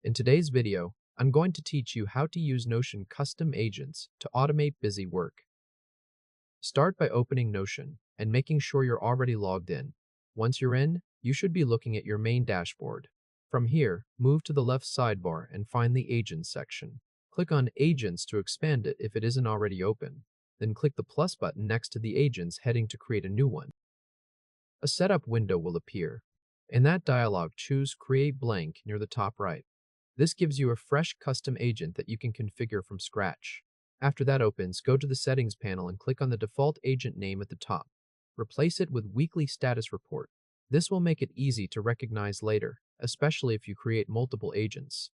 In today's video, I'm going to teach you how to use Notion custom agents to automate busy work. Start by opening Notion and making sure you're already logged in. Once you're in, you should be looking at your main dashboard. From here, move to the left sidebar and find the Agents section. Click on Agents to expand it if it isn't already open. Then click the plus button next to the Agents heading to create a new one. A setup window will appear. In that dialog, choose Create Blank near the top right. This gives you a fresh custom agent that you can configure from scratch. After that opens, go to the Settings panel and click on the default agent name at the top. Replace it with Weekly Status Report. This will make it easy to recognize later, especially if you create multiple agents.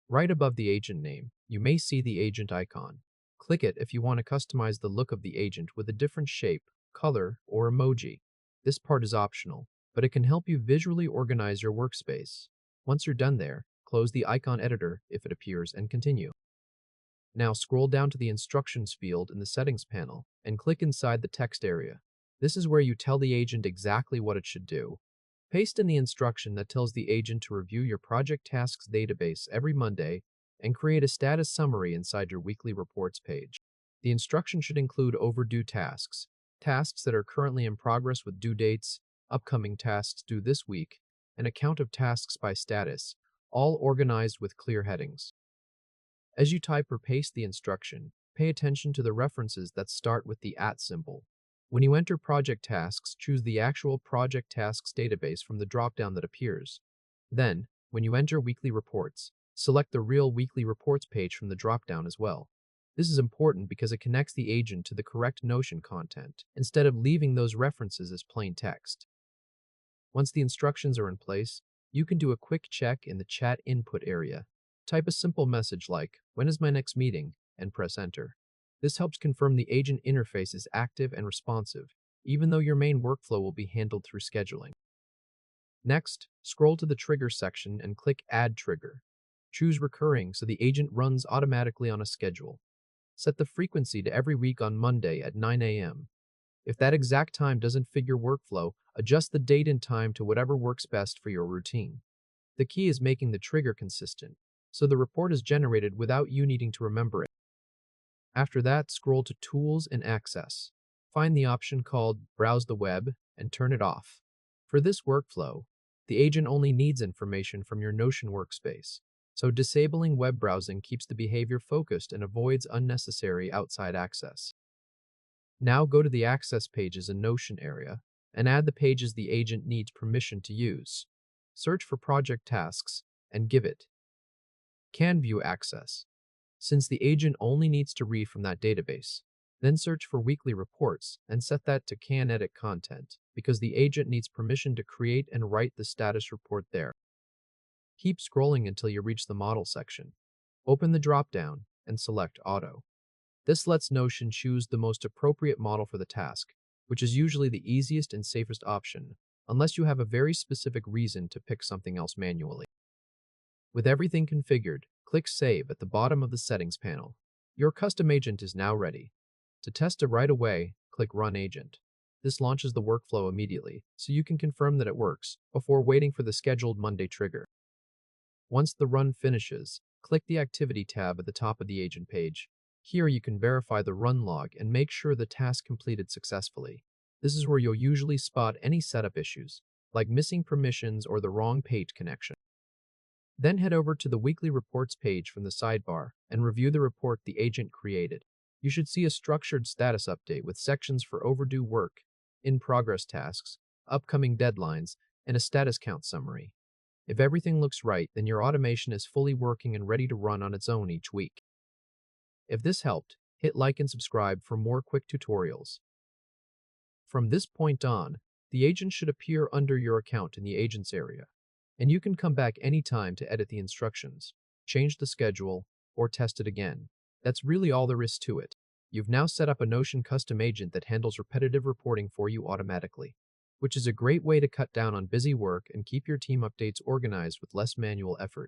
Right above the agent name, you may see the agent icon. Click it if you want to customize the look of the agent with a different shape, color, or emoji. This part is optional, but it can help you visually organize your workspace. Once you're done there, close the icon editor if it appears and continue. Now scroll down to the Instructions field in the Settings panel and click inside the text area. This is where you tell the agent exactly what it should do. Paste in the instruction that tells the agent to review your project tasks database every Monday and create a status summary inside your weekly reports page. The instruction should include overdue tasks, tasks that are currently in progress with due dates, upcoming tasks due this week, and a count of tasks by status, all organized with clear headings. As you type or paste the instruction, pay attention to the references that start with the @ symbol. When you enter project tasks, choose the actual project tasks database from the dropdown that appears. Then, when you enter weekly reports, select the real weekly reports page from the dropdown as well. This is important because it connects the agent to the correct Notion content, instead of leaving those references as plain text. Once the instructions are in place, you can do a quick check in the chat input area. Type a simple message like, "When is my next meeting?" and press enter. This helps confirm the agent interface is active and responsive, even though your main workflow will be handled through scheduling. Next, scroll to the Trigger section and click Add Trigger. Choose Recurring so the agent runs automatically on a schedule. Set the frequency to every week on Monday at 9 a.m. If that exact time doesn't fit your workflow, adjust the date and time to whatever works best for your routine. The key is making the trigger consistent, so the report is generated without you needing to remember it. After that, scroll to Tools and Access. Find the option called Browse the Web and turn it off. For this workflow, the agent only needs information from your Notion workspace, so disabling web browsing keeps the behavior focused and avoids unnecessary outside access. Now go to the Access pages in Notion area and add the pages the agent needs permission to use. Search for project tasks and give it Can View Access, since the agent only needs to read from that database. Then search for weekly reports and set that to Can Edit Content, because the agent needs permission to create and write the status report there. Keep scrolling until you reach the Model section. Open the drop-down and select Auto. This lets Notion choose the most appropriate model for the task, which is usually the easiest and safest option, unless you have a very specific reason to pick something else manually. With everything configured, click Save at the bottom of the Settings panel. Your custom agent is now ready. To test it right away, click Run Agent. This launches the workflow immediately, so you can confirm that it works before waiting for the scheduled Monday trigger. Once the run finishes, click the Activity tab at the top of the agent page. Here you can verify the run log and make sure the task completed successfully. This is where you'll usually spot any setup issues, like missing permissions or the wrong page connection. Then head over to the Weekly Reports page from the sidebar and review the report the agent created. You should see a structured status update with sections for overdue work, in-progress tasks, upcoming deadlines, and a status count summary. If everything looks right, then your automation is fully working and ready to run on its own each week. If this helped, hit like and subscribe for more quick tutorials. From this point on, the agent should appear under your account in the Agents area, and you can come back anytime to edit the instructions, change the schedule, or test it again. That's really all there is to it. You've now set up a Notion custom agent that handles repetitive reporting for you automatically, which is a great way to cut down on busy work and keep your team updates organized with less manual effort.